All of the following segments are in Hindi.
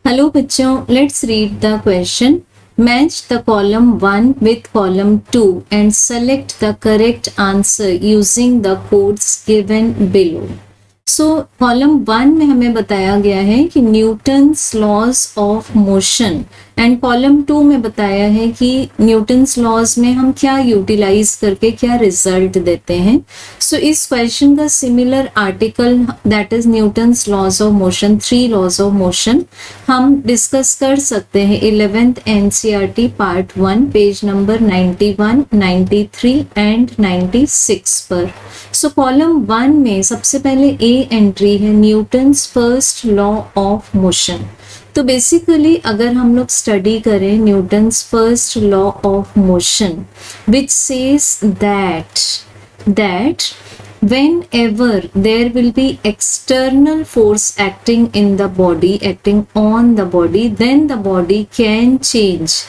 हेलो बच्चों, let's read the question. Match the column 1 with column 2 and select the correct answer using the codes given below. So, column 1 में हमें बताया गया है कि Newton's laws of motion and column 2 में बताया है कि न्यूटन्स लॉज में हम क्या यूटिलाइज करके क्या रिजल्ट देते हैं. सो इस क्वेश्चन का similar article that is Newton's laws of motion, 3 laws of motion हम डिस्कस कर सकते हैं 11th NCERT part 1 page number 91, 93 and 96 पर. सो कॉलम 1 में सबसे पहले ए एंट्री है Newton's first law of motion. तो बेसिकली अगर हम लोग स्टडी करें Newton's first law of motion which says that whenever there will be external force acting in the body, acting on the body, then the body can change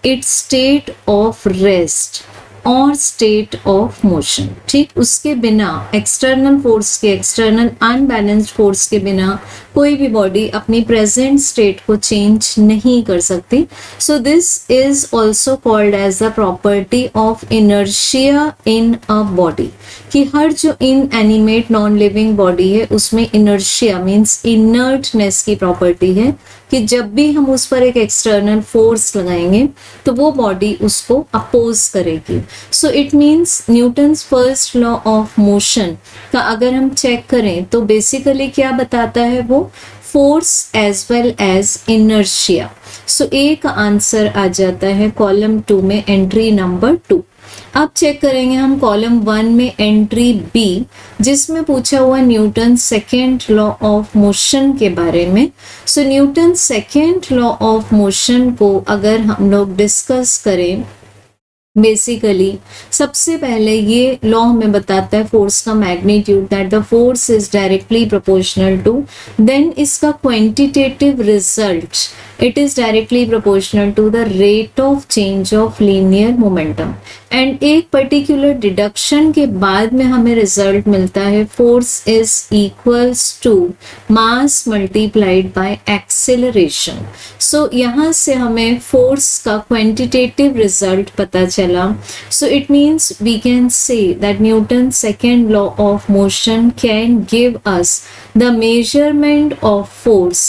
its state of rest और स्टेट ऑफ मोशन. ठीक, उसके बिना एक्सटर्नल फोर्स के, एक्सटर्नल अनबैलेंस्ड फोर्स के बिना कोई भी बॉडी अपनी प्रेजेंट स्टेट को चेंज नहीं कर सकती. So this is also called as the property of inertia in a body. कि हर जो inanimate non living body है उसमें इनर्शिया मीन्स इनर्टनेस की प्रॉपर्टी है कि जब भी हम उस पर एक एक्सटर्नल फोर्स लगाएंगे तो वो बॉडी उसको अपोज करेगी. सो it means Newton's first law of motion का अगर हम चेक करें तो बेसिकली क्या बताता है वो force as well as inertia. So A का आंसर आ जाता है कॉलम 2 में एंट्री नंबर 2. अब चेक करेंगे हम कॉलम 1 में एंट्री बी जिसमें पूछा हुआ Newton second law of motion के बारे में. So Newton second law of motion को अगर हम लोग डिस्कस करें बेसिकली सबसे पहले ये लॉ हमें बताता है फोर्स का magnitude that the force is directly proportional to, then इसका quantitative result it is directly proportional to the rate of change of linear momentum. And एक पर्टिकुलर डिडक्शन के बाद में हमें रिजल्ट मिलता है force is equals to mass multiplied by acceleration. So यहाँ से हमें फोर्स का क्वांटिटेटिव रिजल्ट पता चला. So it means we can say that Newton's second law of motion can give us the measurement of force,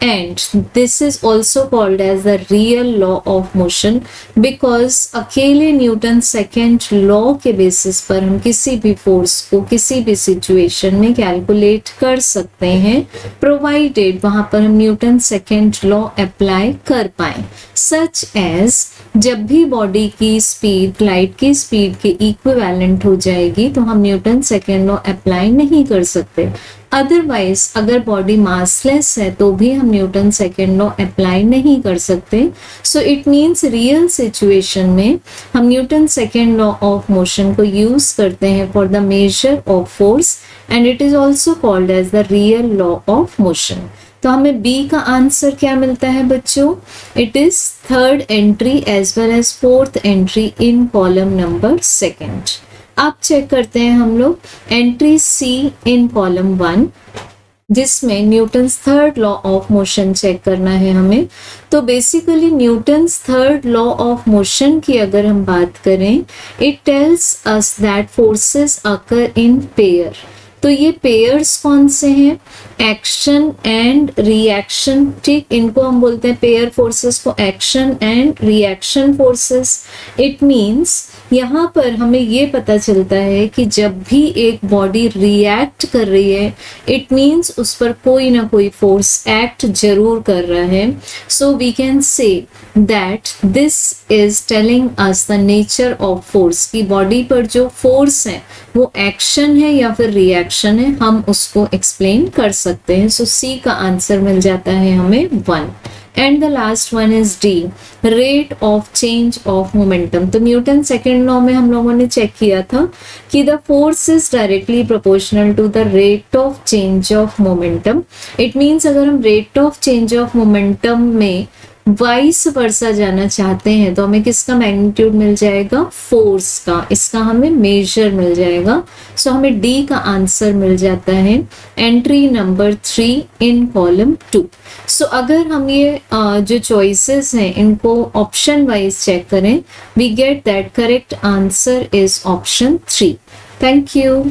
and this is also called as the real law of motion because अकेले न्यूटन सेकेंड लॉ के बेसिस पर हम किसी भी फोर्स को किसी भी सिचुएशन में कैलकुलेट कर सकते हैं प्रोवाइडेड वहां पर हम न्यूटन सेकेंड लॉ अप्लाई कर पाए. सच एज जब भी बॉडी की स्पीड लाइट की स्पीड के इक्विवेलेंट हो जाएगी तो हम न्यूटन सेकेंड लॉ अप्लाई नहीं कर सकते. अदरवाइज अगर बॉडी मासलेस है तो भी हम न्यूटन सेकेंड लॉ अप्लाई नहीं कर सकते. So it means real situation में हम Newton second law of motion को यूज करते हैं for the measure of force and it is also called as the real law of motion. तो हमें बी का आंसर क्या मिलता है बच्चों? It is third entry as well as fourth entry in column number second. अब चेक करते हैं हम लोग एंट्री सी इन कॉलम 1 जिसमें Newton's third law of motion check करना है हमें. तो basically Newton's third law of motion की अगर हम बात करें it tells us that forces occur in pair. तो ये पेयर्स कौन से हैं? Action and reaction. ठीक, इनको हम बोलते हैं पेयर फोर्सेस को action and reaction forces. It means यहाँ पर हमें ये पता चलता है कि जब भी एक बॉडी रिएक्ट कर रही है इट मीन्स उस पर कोई ना कोई फोर्स एक्ट जरूर कर रहा है. So we can say that this is telling us the nature of force की बॉडी पर जो फोर्स है वो एक्शन है या फिर रिएक्शन है, हम उसको एक्सप्लेन कर सकते हैं. सो सी का आंसर मिल जाता है हमें 1. And the last one is D, rate of change of momentum. तो न्यूटन सेकेंड लॉ में हम लोगों ने चेक किया था कि the force is directly proportional to the rate of change of momentum. It means अगर हम rate of change of momentum में वाइस वर्सा जाना चाहते हैं तो हमें किसका मैग्नीट्यूड मिल जाएगा, फोर्स का, इसका हमें मेजर मिल जाएगा। सो हमें डी का आंसर मिल जाता है entry number 3 in column 2। So अगर हम ये जो चॉइसेस हैं इनको ऑप्शन वाइज चेक करें, we get that correct answer is option 3। Thank you.